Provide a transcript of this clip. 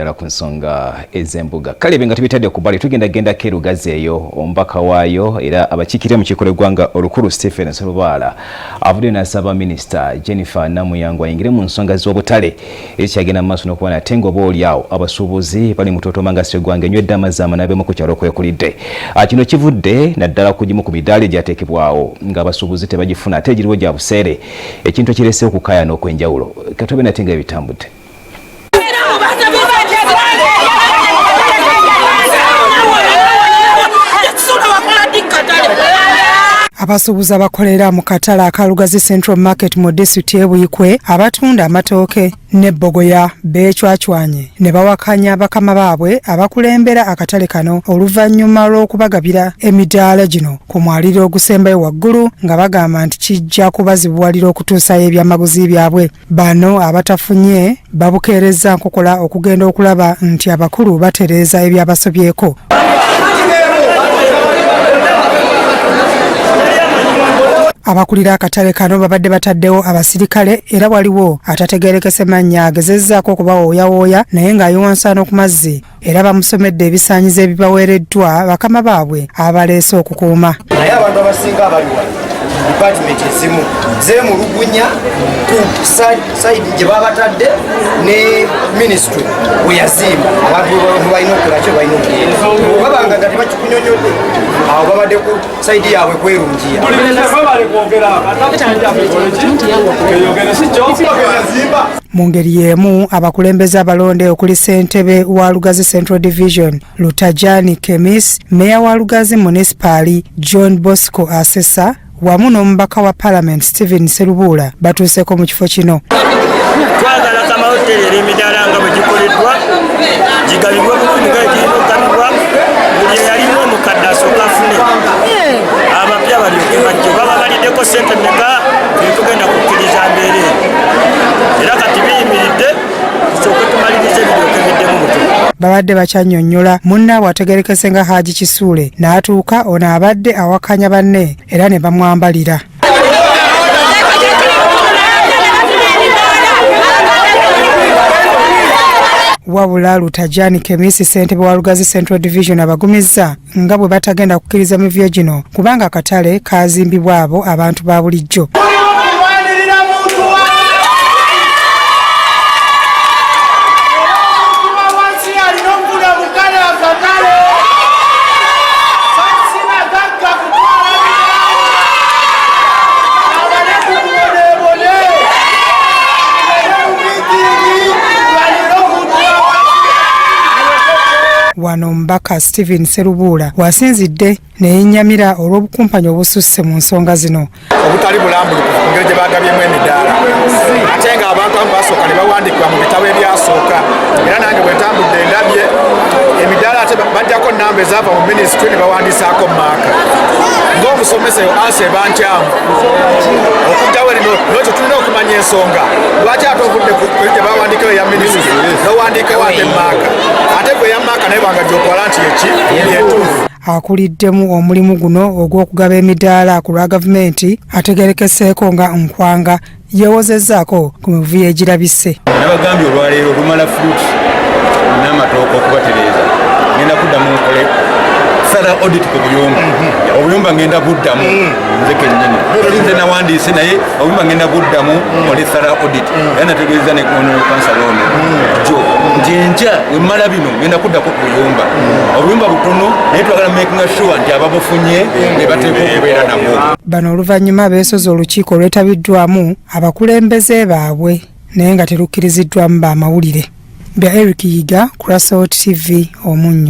ku nsonga ez'embuga kale benga tubitadde ku bali tugenda kerugazi eyo ombaka waayo era abakiikirira mu kiiko gw'eggwanga olukulu Stephen Serubala avudde n'asaba Minisita Jennifer Namuyango ayingire mu nsonga z'obutale ekyagenda mu maaso n'okuba ate ng'oba olyawo abasuubuzi bali mu totomanga eggwanga enywedde amazzi amanaabe ku kyalo kwekulidde kino kivudde naddala ku gimu ku midaala egyateekebwawo ng'abasuubuzi tebagifuna ate egiriwo gya buseere ekintu ekireeseewo okukaayana okw'enjawulo katobe nate nga ebitambudde. Abasuubuzi abakolera mu katale akalugazi Central Market mu disitulikiti y'Ebuyikwe abatunda amatooke ne bbogoya beecwacwanye ne bawakanya bakama baabwe abakulembera akatale kano oluvannyuma lw'okubagabira emidaala gino ku mwaliro ogusembayo waggulu nga bagamba nti kijja kubazibuwalira okutuusayo ebyamaguzi byabwe. Bano abatafunye babukeereza nkokola okugenda okulaba nti abakulu batereeza ebyabasobyeko. Abakulira akatale kano babadde bataddewo abasirikale era waliwo atategeerekese mannya agezezzaako okubawooyawooya naye ng'ayiwansaano ku mazzi era bamusomedde ebisaanyizo ebibaweereddwa bakama baabwe abaleese okukuuma. Naye abantu abasinga abaliwa department ezimu zeemulugunya ku sayidi gye babatadde ne ministry we yazimba abantu balina okukola kyo balina okugenda babanga nga tebakikunyonyodde awo babadde ku sayidi yaabwe kwerungiya. Mu ngeri y'emu abakulembeze abalonde okuli ssentebe wa Lugazi Central Division Lutajani Kemis, meya wa Lugazi Municipal John Bosco Asesa wamu n'omubaka wa Parliament Stephen Serubula batuuseko mu kifo kino. Twagala kamahoteri emidaala nga bwe gikoleddwa gigabibwa bulungi nga girigabibwa buli eyalimu omukadde asooka afune abapya balyoke bajje baba baliddeko ssente mmeka tugenda kukkiriza mbeere era kati biyimiridde tusooke tumalirize ebiryoke biddemu mutu. Babadde bakyannyonnyola munnaabwe ategeerekese nga Haji Kisuule n'atuuka ono abadde awakanya banne era ne bamwambalira. Wabula Lutajani Kemisi ssentebe wa Lugazi Central Division abagumizza nga bwe batagenda kukkiriza mivyo gino kubanga akatale kaazimbibwa abo abantu ba bulijjo. Wano mbaka Stephen Serubula wasinzidde neyennyamira olw'obukumpanya obususse mu nsonga zino. Obutali bulambulukufu ku ngeri gye bagabyemu emidaala ate nga abantu abamu basooka ne bawandiikibwa mu bitabo ebyasooka era nange bwe ntambudde ndabye emidaala ate bajjako nnamba ezaava mu minisitule ne bawandiisaako maaka ng'omusomesa ansi eba nkyamu okugjawo erino nekyo tulina okumanya ensonga lwaki ate ovudde gye bawandiikayo eya minisitule nowandiikawo ate maaka ate gwe eya maaka naye banga gyokola nti eki yetuufu. Akuliddemu omulimu guno ogw'okugaba emidaala ku lwa gavumenti ategeerekeseeko nga Nkwanga yeewozezzaako ku mivuyo egirabise. Nabagambye olwaleero lumala fruit n'amatooke okubatereeza ngenda kuddamu nkole thorough audit ku buyumba. Obuyumba ngenda buddamu nze kennyini nze nawandiise naye obuyumba ngenda buddamu oli thorough audit era nategeeza ne kansala ono jo nti enkya wemmala bino ngenda kuddako ku buyumba obuyumba butono naye twagala making sure nti ababufunye ne bateekwa okubeera nabwo. Bano oluvannyuma beesoze olukiiko olwetabiddwamu abakulembeze baabwe naye nga terukkiriziddwamu baamawulire. Bya Eric Yiga, Crossroads TV, Omunnyo.